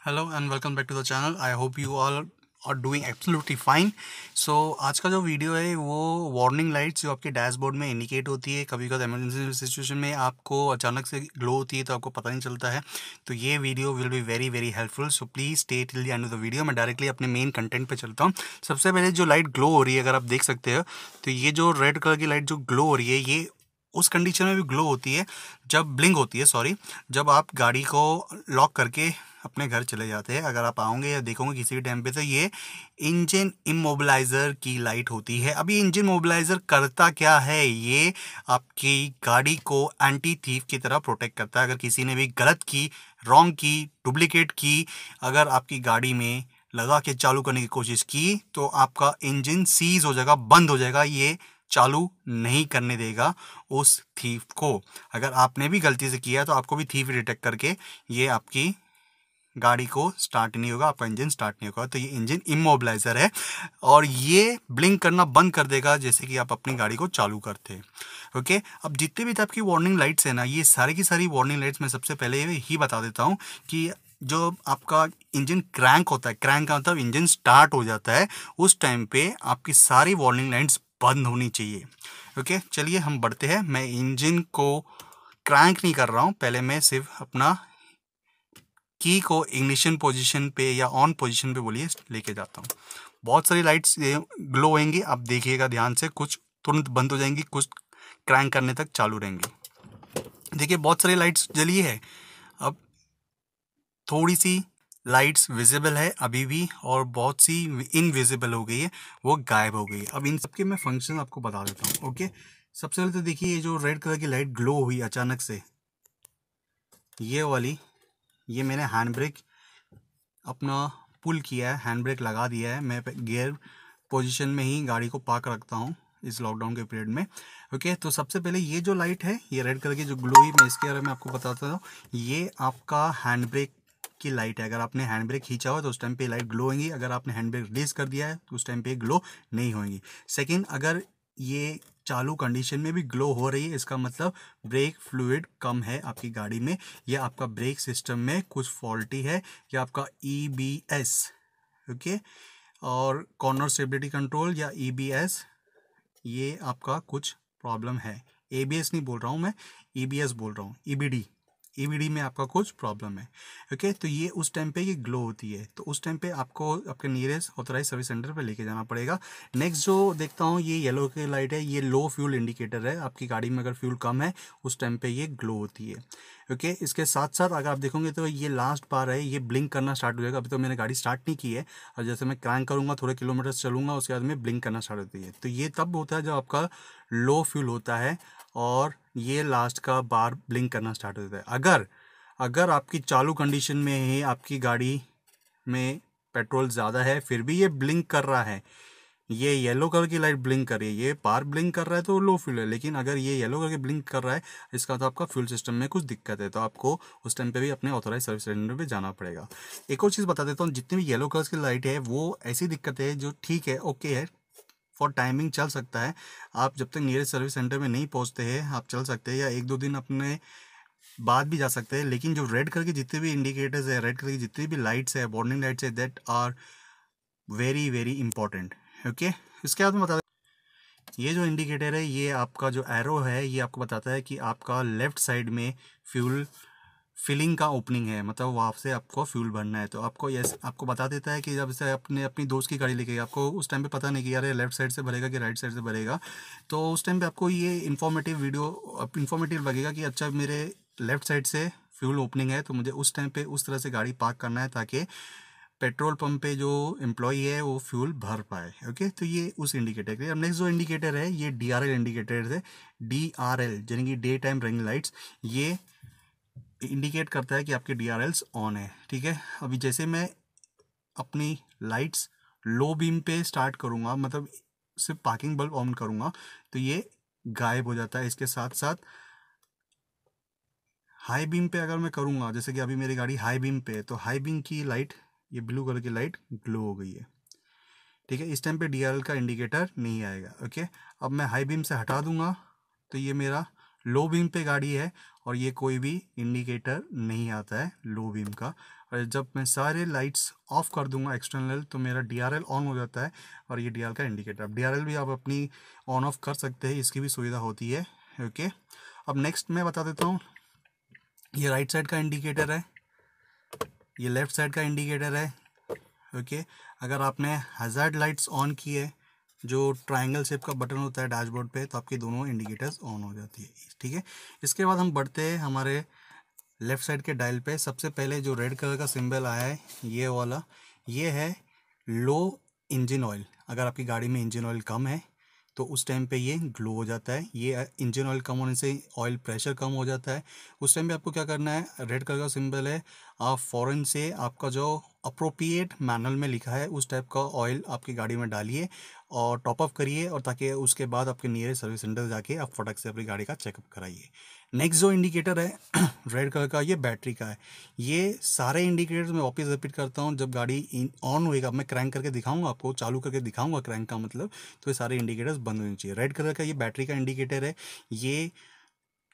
Hello and welcome back to the channel. I hope you all are doing absolutely fine. So आज का जो video है वो warning lights जो आपके डैशबोर्ड में इंडिकेट होती है, कभी कभी इमरजेंसी सिचुएशन में आपको अचानक से ग्लो होती है तो आपको पता नहीं चलता है। तो ये video will be very very helpful, so please stay till the end of the video. मैं डायरेक्टली अपने मेन कंटेंट पे चलता हूँ। सबसे पहले जो लाइट ग्लो हो रही है, अगर आप देख सकते हो तो ये जो रेड कलर की लाइट जो ग्लो हो रही है, ये उस कंडीशन में भी ग्लो होती है जब ब्लिंक होती है, सॉरी, जब आप गाड़ी को लॉक करके अपने घर चले जाते हैं। अगर आप आओगे या देखोगे किसी भी टाइम पे तो ये इंजन इमोबिलाइजर की लाइट होती है। अभी इंजन मोबिलाइजर करता क्या है, ये आपकी गाड़ी को एंटी थीफ की तरह प्रोटेक्ट करता है। अगर किसी ने भी गलत की, रॉन्ग की, डुप्लीकेट की अगर आपकी गाड़ी में लगा के चालू करने की कोशिश की तो आपका इंजन सीज हो जाएगा, बंद हो जाएगा। ये चालू नहीं करने देगा उस थीफ को। अगर आपने भी गलती से किया तो आपको भी थीफ डिटेक्ट करके ये आपकी गाड़ी को स्टार्ट नहीं होगा, आपका इंजन स्टार्ट नहीं होगा। तो ये इंजन इमोबिलाइजर है और ये ब्लिंक करना बंद कर देगा जैसे कि आप अपनी गाड़ी को चालू करते हैं। ओके, अब जितने भी आपकी वार्निंग लाइट्स है ना, ये सारी की सारी वार्निंग लाइट्स मैं सबसे पहले ही बता देता हूँ कि जो आपका इंजन क्रैंक होता है, क्रैंक का मतलब इंजन स्टार्ट हो जाता है, उस टाइम पे आपकी सारी वार्निंग लाइट्स बंद होनी चाहिए। ओके, चलिए हम बढ़ते हैं। मैं इंजन को क्रैंक नहीं कर रहा हूँ, पहले मैं सिर्फ अपना की को इग्निशन पोजीशन पे या ऑन पोजीशन पे बोलिए लेके जाता हूँ। बहुत सारी लाइट्स ग्लो होंगी, आप देखिएगा ध्यान से। कुछ तुरंत बंद हो जाएंगी, कुछ क्रैंक करने तक चालू रहेंगी। देखिए बहुत सारी लाइट्स जली है, अब थोड़ी सी लाइट्स विजिबल है अभी भी और बहुत सी इनविजिबल हो गई है, वो गायब हो गई है। अब इन सबके मैं फंक्शन आपको बता देता हूँ। ओके, सबसे पहले तो देखिए ये जो रेड कलर की लाइट ग्लो हुई अचानक से, ये वाली, ये मैंने हैंड ब्रेक अपना पुल किया है, हैंड ब्रेक लगा दिया है। मैं गियर पोजीशन में ही गाड़ी को पार्क रखता हूँ इस लॉकडाउन के पीरियड में। ओके, तो सबसे पहले ये जो लाइट है, ये रेड कलर की जो ग्लो हुई, मैं इसके बारे में आपको बताता हूँ। ये आपका हैंड ब्रेक की लाइट है। अगर आपने हैंड ब्रेक खींचा हो तो उस टाइम पे लाइट ग्लो होगी। अगर आपने हैंड ब्रेक रिलीज कर दिया है तो उस टाइम पे ग्लो नहीं होगी। सेकेंड, अगर ये चालू कंडीशन में भी ग्लो हो रही है, इसका मतलब ब्रेक फ्लूइड कम है आपकी गाड़ी में, या आपका ब्रेक सिस्टम में कुछ फॉल्टी है, या आपका EBS, ओके, और कॉर्नर स्टेबिलिटी कंट्रोल या EBS, ये आपका कुछ प्रॉब्लम है। ABS नहीं बोल रहा हूँ मैं, EBS बोल रहा हूँ, EBD में आपका कुछ प्रॉब्लम है। ओके, तो ये उस टाइम पे ये ग्लो होती है, तो उस टाइम पे आपको आपके नियरेस्ट ऑथराइज सर्विस सेंटर पे लेके जाना पड़ेगा। नेक्स्ट जो देखता हूँ, ये येलो की लाइट है, ये लो फ्यूल इंडिकेटर है। आपकी गाड़ी में अगर फ्यूल कम है उस टाइम पे ये ग्लो होती है। ओके, इसके साथ साथ अगर आप देखोगे तो ये लास्ट बार है, ये ब्लिंक करना स्टार्ट हो जाएगा। अभी तो मैंने गाड़ी स्टार्ट नहीं की है, और जैसे मैं क्रैंक करूँगा, थोड़े किलोमीटर चलूँगा, उसके बाद में ब्लिंक करना स्टार्ट होती है। तो ये तब होता है जब आपका लो फ्यूल होता है और ये लास्ट का बार ब्लिंक करना स्टार्ट होता है। अगर अगर आपकी चालू कंडीशन में ही आपकी गाड़ी में पेट्रोल ज़्यादा है फिर भी ये ब्लिंक कर रहा है, ये येलो कलर की लाइट ब्लिंक कर रही है, ये बार ब्लिंक कर रहा है तो लो फ्यूल है। लेकिन अगर ये येलो कलर की ब्लिंक कर रहा है, इसका तो आपका फ्यूल सिस्टम में कुछ दिक्कत है, तो आपको उस टाइम पे भी अपने ऑथराइज सर्विस सेंटर पे जाना पड़ेगा। एक और चीज़ बता देता हूँ, जितनी भी येलो कलर की लाइट है वो ऐसी दिक्कत है जो ठीक है, ओके है, फॉर टाइमिंग चल सकता है। आप जब तक नियरेस्ट सर्विस सेंटर में नहीं पहुंचते हैं आप चल सकते हैं, या एक दो दिन अपने बाद भी जा सकते हैं। लेकिन जो रेड कलर के जितने भी इंडिकेटर्स है, रेड कलर की जितनी भी लाइट्स है, वार्निंग लाइट्स है, that are very very important. Okay, इसके बाद में बता, ये जो इंडिकेटर है, ये आपका जो एरो है, ये आपको बताता है कि आपका लेफ्ट साइड में फ्यूल फिलिंग का ओपनिंग है, मतलब वहाँ से आपको फ्यूल भरना है। तो आपको यस आपको बता देता है कि जब से अपने अपनी दोस्त की गाड़ी लेके गए, आपको उस टाइम पे पता नहीं कि यार लेफ्ट साइड से भरेगा कि राइट साइड से भरेगा, तो उस टाइम पे आपको ये इन्फॉर्मेटिव लगेगा कि अच्छा मेरे लेफ्ट साइड से फ्यूल ओपनिंग है, तो मुझे उस टाइम पे उस तरह से गाड़ी पार्क करना है ताकि पेट्रोल पंप पे जो एम्प्लॉई है वो फ्यूल भर पाए। ओके, तो ये उस इंडिकेटर के। अब नेक्स्ट जो इंडिकेटर है ये DRL इंडिकेटर है। DRL यानी कि डे टाइम रनिंग लाइट्स, ये इंडिकेट करता है कि आपके DRLs ऑन है। ठीक है, अभी जैसे मैं अपनी लाइट्स लो बीम पे स्टार्ट करूँगा, मतलब सिर्फ पार्किंग बल्ब ऑन करूँगा, तो ये गायब हो जाता है। इसके साथ साथ हाई बीम पे अगर मैं करूँगा, जैसे कि अभी मेरी गाड़ी हाई बीम पे है, तो हाई बीम की लाइट, ये ब्लू कलर की लाइट ग्लो हो गई है। ठीक है, इस टाइम पे DRL का इंडिकेटर नहीं आएगा। ओके, अब मैं हाई बीम से हटा दूंगा तो ये मेरा लो बीम पे गाड़ी है और ये कोई भी इंडिकेटर नहीं आता है लो बीम का। और जब मैं सारे लाइट्स ऑफ कर दूंगा एक्सटर्नल तो मेरा DRL ऑन हो जाता है और ये DRL का इंडिकेटर। अब DRL भी आप अपनी ऑन ऑफ कर सकते हैं, इसकी भी सुविधा होती है। ओके, अब नेक्स्ट मैं बता देता हूँ, ये राइट साइड का इंडिकेटर है, ये लेफ्ट साइड का इंडिकेटर है। ओके, अगर आपने हैज़ार्ड लाइट्स ऑन की है, जो ट्रायंगल शेप का बटन होता है डैशबोर्ड पे, तो आपकी दोनों इंडिकेटर्स ऑन हो जाती है। ठीक है, इसके बाद हम बढ़ते हैं हमारे लेफ्ट साइड के डायल पे। सबसे पहले जो रेड कलर का सिंबल आया है ये वाला, ये है लो इंजन ऑयल। अगर आपकी गाड़ी में इंजन ऑयल कम है तो उस टाइम पे ये ग्लो हो जाता है। ये इंजन ऑयल कम होने से ऑयल प्रेशर कम हो जाता है। उस टाइम पे आपको क्या करना है, रेड कलर का सिंबल है, आप फ़ौरन से आपका जो अप्रोप्रिएट मैनुअल में लिखा है उस टाइप का ऑयल आपकी गाड़ी में डालिए और टॉप अप करिए, और ताकि उसके बाद आपके नियरेस्ट सर्विस सेंटर जाके आप फटक से अपनी गाड़ी का चेकअप कराइए। नेक्स्ट जो इंडिकेटर है रेड कलर का, ये बैटरी का है। ये सारे इंडिकेटर्स मैं वापस रिपीट करता हूँ, जब गाड़ी ऑन होएगा, मैं क्रैंक करके दिखाऊंगा आपको, चालू करके दिखाऊंगा क्रैंक का मतलब, तो ये सारे इंडिकेटर्स बंद होने चाहिए। रेड कलर का ये बैटरी का इंडिकेटर है, ये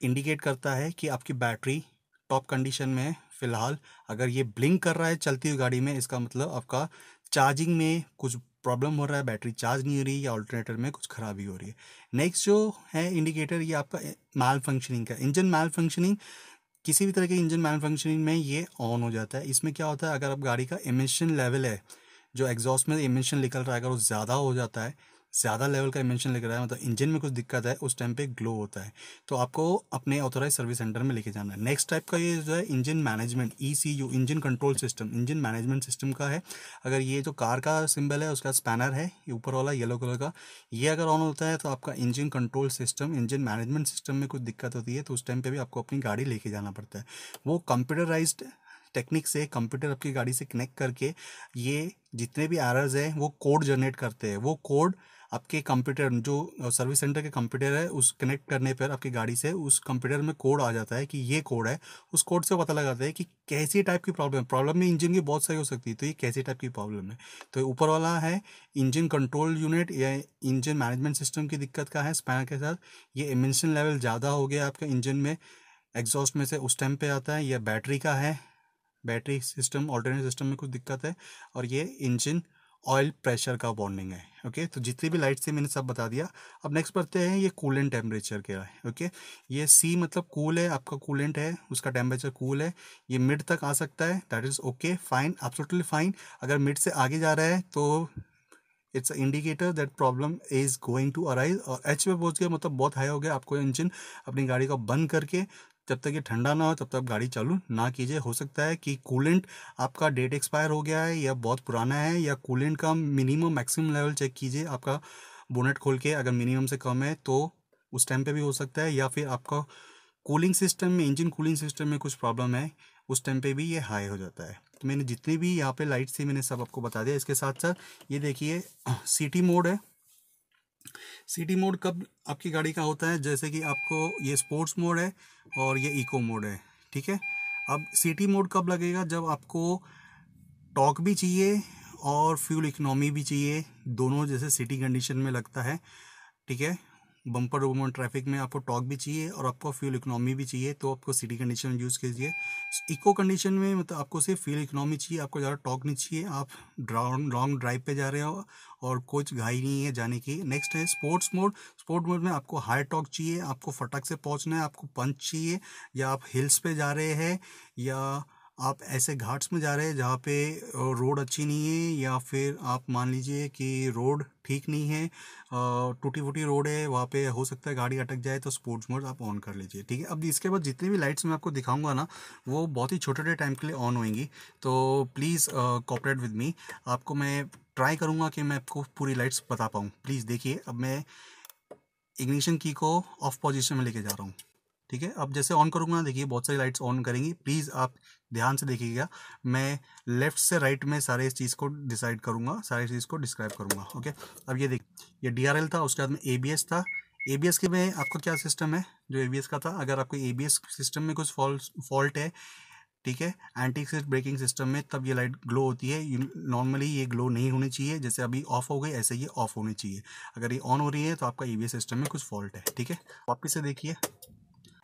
इंडिकेट करता है कि आपकी बैटरी टॉप कंडीशन में है फिलहाल। अगर ये ब्लिंक कर रहा है चलती हुई गाड़ी में, इसका मतलब आपका चार्जिंग में कुछ प्रॉब्लम हो रहा है, बैटरी चार्ज नहीं हो रही या अल्टरनेटर में कुछ खराबी हो रही है। नेक्स्ट जो है इंडिकेटर, ये आपका मैल फंक्शनिंग का, इंजन मैल फंक्शनिंग, किसी भी तरह के इंजन मैल फंक्शनिंग में ये ऑन हो जाता है। इसमें क्या होता है, अगर आप गाड़ी का एमिशन लेवल है, जो एग्जॉस्ट में एमिशन निकल रहा है, अगर वो ज़्यादा हो जाता है, ज़्यादा लेवल का एमिशन निकल रहा है, मतलब इंजन में कुछ दिक्कत है, उस टाइम पे ग्लो होता है, तो आपको अपने ऑथोराइज सर्विस सेंटर में लेके जाना है। नेक्स्ट टाइप का ये जो है engine management, ECU, engine control system, engine management system का है। अगर ये जो कार का सिंबल है उसका स्पैनर है, ये ऊपर वाला येलो कलर का, ये अगर ऑन होता है तो आपका engine control system, engine management system में कुछ दिक्कत होती है, तो उस टाइम पे भी आपको अपनी गाड़ी लेके जाना पड़ता है। वो कंप्यूटराइज्ड टेक्निक से, कंप्यूटर आपकी गाड़ी से कनेक्ट करके ये जितने भी एरर्स हैं वो कोड जनरेट करते हैं। वो कोड आपके कंप्यूटर, जो सर्विस सेंटर के कंप्यूटर है, उस कनेक्ट करने पर आपकी गाड़ी से उस कंप्यूटर में कोड आ जाता है कि ये कोड है। उस कोड से पता लगाता है कि कैसी टाइप की प्रॉब्लम में इंजन की बहुत सारी हो सकती है, तो ये कैसी टाइप की प्रॉब्लम है। तो ऊपर वाला है इंजन कंट्रोल यूनिट या इंजन मैनेजमेंट सिस्टम की दिक्कत का है स्पैनर के साथ। ये एमिशन लेवल ज़्यादा हो गया आपके इंजन में, एग्जॉस्ट में से, उस टाइम पे आता है। यह बैटरी का है, बैटरी सिस्टम ऑल्टरनेट सिस्टम में कुछ दिक्कत है। और ये इंजन ऑयल प्रेशर का वार्निंग है। ओके, तो जितनी भी लाइट्स थी मैंने सब बता दिया। अब नेक्स्ट बढ़ते हैं, ये कूलेंट टेम्परेचर क्या है। ओके, ये C मतलब कूल है, आपका कूलेंट है, उसका टेम्परेचर कूल है। ये मिड तक आ सकता है, that is okay, fine, absolutely fine. अगर मिड से आगे जा रहा है तो it's indicator that problem is going to arise. और H पे पहुंच गया मतलब बहुत हाई हो गया, आपको इंजन अपनी गाड़ी को बंद करके जब तक ये ठंडा ना हो तब तक गाड़ी चालू ना कीजिए। हो सकता है कि कूलेंट आपका डेट एक्सपायर हो गया है या बहुत पुराना है, या कूलेंट का मिनिमम मैक्सिमम लेवल चेक कीजिए आपका बोनेट खोल के, अगर मिनिमम से कम है तो उस टाइम पे भी हो सकता है। या फिर आपका कूलिंग सिस्टम में, इंजन कूलिंग सिस्टम में कुछ प्रॉब्लम है, उस टाइम पे भी ये हाई हो जाता है। तो मैंने जितनी भी यहाँ पे लाइट्स थी मैंने सब आपको बता दिया। इसके साथ साथ ये देखिए सिटी मोड है। सिटी मोड कब आपकी गाड़ी का होता है, जैसे कि आपको ये स्पोर्ट्स मोड है और ये इको मोड है। ठीक है, अब सिटी मोड कब लगेगा, जब आपको टॉर्क भी चाहिए और फ्यूल इकोनॉमी भी चाहिए, दोनों जैसे सिटी कंडीशन में लगता है। ठीक है, बम्पर टू बम्पर ट्रैफिक में आपको टॉर्क भी चाहिए और आपको फ्यूल इकोनॉमी भी चाहिए, तो आपको सिटी कंडीशन में यूज़ कीजिए। इको कंडीशन में मतलब आपको सिर्फ फ्यूल इकोनॉमी चाहिए, आपको ज़्यादा टॉर्क नहीं चाहिए, आप लॉन्ग ड्राइव पे जा रहे हो और कुछ घाई नहीं है जाने की। नेक्स्ट है स्पोर्ट्स मोड। स्पोर्ट्स मोड में आपको हाई टॉर्क चाहिए, आपको फटक से पहुंचना है, आपको पंच चाहिए, या आप हिल्स पे जा रहे हैं, या आप ऐसे घाट्स में जा रहे हैं जहाँ पे रोड अच्छी नहीं है, या फिर आप मान लीजिए कि रोड ठीक नहीं है, टूटी फूटी रोड है, वहाँ पे हो सकता है गाड़ी अटक जाए, तो स्पोर्ट्स मोड आप ऑन कर लीजिए। ठीक है, अब इसके बाद जितनी भी लाइट्स मैं आपको दिखाऊंगा ना वो बहुत ही छोटे छोटे टाइम के लिए ऑन होंगी, तो प्लीज़ कोऑपरेट विद मी। आपको मैं ट्राई करूँगा कि मैं आपको पूरी लाइट्स बता पाऊँ। प्लीज़ देखिए, अब मैं इग्निशन की को ऑफ पोजीशन में लेके जा रहा हूँ। ठीक है, अब जैसे ऑन करूँगा ना, देखिए बहुत सारी लाइट्स ऑन करेंगी, प्लीज़ आप ध्यान से देखिएगा। मैं लेफ्ट से राइट में सारे इस चीज़ को डिसाइड करूँगा, सारी चीज़ को डिस्क्राइब करूँगा। ओके, अब ये देख, ये DRL था, उसके बाद में ABS था। ABS के में आपका क्या सिस्टम है, जो ABS का था, अगर आपको ABS सिस्टम में कुछ फॉल्ट है, ठीक है, एंटी स्लिप ब्रेकिंग सिस्टम में, तब ये लाइट ग्लो होती है। नॉर्मली ये ग्लो नहीं होनी चाहिए, जैसे अभी ऑफ हो गई ऐसे ये ऑफ होनी चाहिए। अगर ये ऑन हो रही है तो आपका ABS सिस्टम में कुछ फॉल्ट है। ठीक है, वापस से देखिए,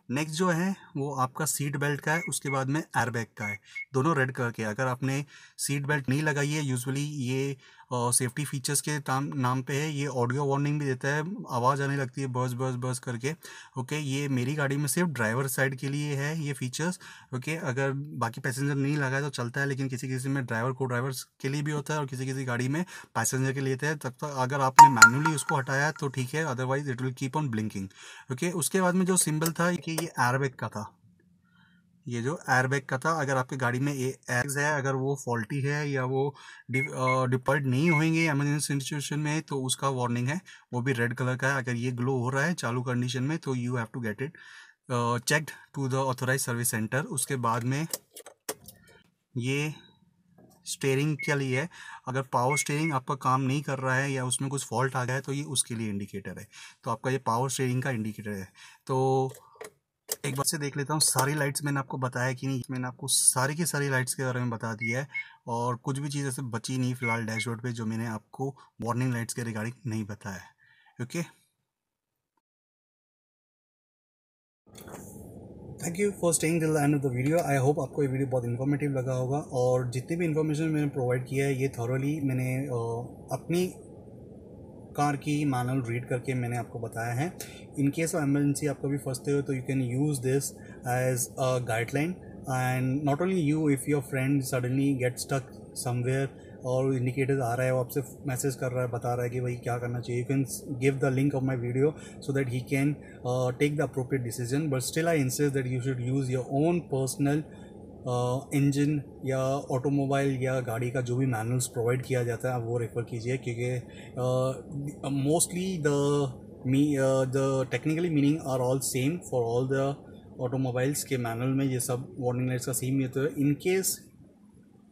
नेक्स्ट जो है वो आपका सीट बेल्ट का है, उसके बाद में एयरबैग का है, दोनों रेड कलर के। अगर आपने सीट बेल्ट नहीं लगाई है, यूजुअली ये सेफ्टी फीचर्स के नाम पे है, ये ऑडियो वार्निंग भी देता है, आवाज़ आने लगती है बस बस बस करके। ओके, ये मेरी गाड़ी में सिर्फ ड्राइवर साइड के लिए है ये फीचर्स। ओके, अगर बाकी पैसेंजर नहीं लगाए तो चलता है, लेकिन किसी किसी में ड्राइवर को ड्राइवर के लिए भी होता है और किसी किसी गाड़ी में पैसेंजर के लिए होता है। तब तक अगर आपने मैनुअली उसको हटाया तो ठीक है, otherwise it will keep on blinking. Okay, उसके बाद में जो सिंबल था कि ये एयरबैग का था, ये जो एयरबैग का था, अगर आपकी गाड़ी में एयरबैग्स है, अगर वो फॉल्टी है या वो डिप्लॉयड नहीं होंगे इमरजेंसी सिचुएशन में, तो उसका वार्निंग है, वो भी रेड कलर का है। अगर ये ग्लो हो रहा है चालू कंडीशन में तो you have to get it checked to the authorise service centre. उसके बाद में ये स्टेयरिंग के लिए है, अगर पावर स्टेयरिंग आपका काम नहीं कर रहा है या उसमें कुछ फॉल्ट आ गया है तो ये उसके लिए इंडिकेटर है। तो आपका ये पावर स्टेयरिंग का इंडिकेटर है। तो एक बार से देख लेता हूँ सारी लाइट्स मैंने आपको बताया कि नहीं। मैंने आपको सारी की सारी लाइट्स के बारे में बता दिया है और कुछ भी चीज़ ऐसे बची नहीं फिलहाल डैशबोर्ड पे जो मैंने आपको वार्निंग लाइट्स के रिगार्डिंग नहीं बताया है। Okay, thank you for staying till the end of the video. I hope आपको ये वीडियो बहुत इन्फॉर्मेटिव लगा होगा और जितनी भी इन्फॉर्मेशन मैंने प्रोवाइड किया है ये थॉरली मैंने अपनी कार की मैनुअल रीड करके मैंने आपको बताया है। इन केस ऑफ एमरजेंसी आप कभी फंसते हो तो you can use this as a guideline and not only you, if your friend suddenly get stuck somewhere और इंडिकेटर आ रहा है, वो आपसे मैसेज कर रहा है, बता रहा है कि भाई क्या करना चाहिए, you can give the link of my video so that he can take the appropriate decision. But still I insist that you should use your own personal engine या ऑटोमोबाइल या गाड़ी का जो भी मैनुअल्स प्रोवाइड किया जाता है वो रेफ़र कीजिए, क्योंकि mostly the technically meaning are all same for all the automobiles के मैनुअल में ये सब वार्निंग लाइट्स का सेम ही होता है। इन केस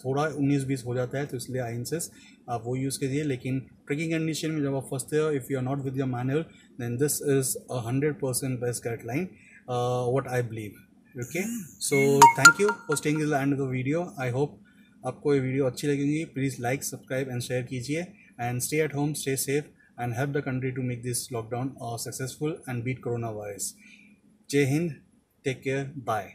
थोड़ा 19-20 हो जाता है तो इसलिए आई इंसिस्ट आप वो यूज़ कीजिए। लेकिन ट्रेकिंग कंडीशन में जब आप फंसते हो, if you are not with your manual, then this is 100% best guideline what I believe. Okay, so thank you for staying till the end of the video. I hope आपको ये video अच्छी लगेगी। Please like, subscribe and share कीजिए and stay at home, stay safe and help the country to make this lockdown successful and beat corona virus. जय Hind, take care, bye.